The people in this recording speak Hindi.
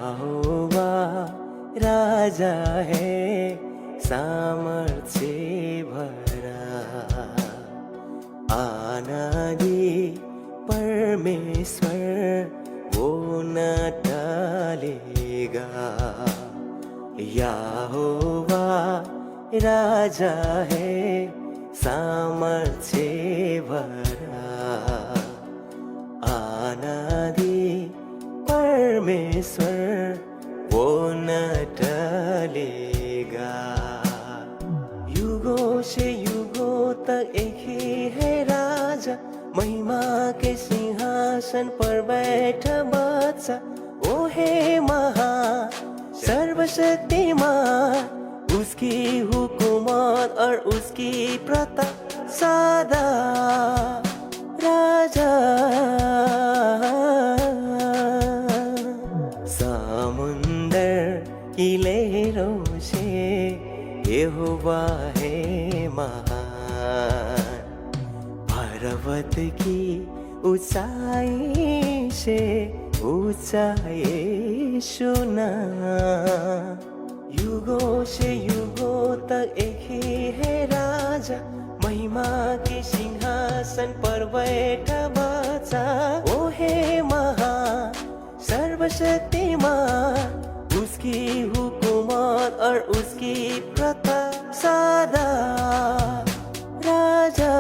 यहोवा राजा है सामर्थ्य भरा, आनादि परमेश्वर वो न टालेगा। यहोवा राजा है सामर्थ्य भरा, आनादि परमेश्वर वो न टलेगा। युगों से युगों तक एक ही है राजा, महिमा के सिंहासन पर बैठा बादशाह। वो है महान सर्वशक्तिमान, उसकी हुकूमत और उसकी प्रताप सदा। राजा समुंदर की लहरों से यहोवा है महान, पर्वत की ऊंचाई से ऊंचाई सुना। युगों से युगों तक एक ही है राजा, महिमा के सिंहासन पर बैठा बादशाह। वो है महान सर्वशक्तिमान, उसकी हुकूमत और उसकी प्रताप सदा। राजा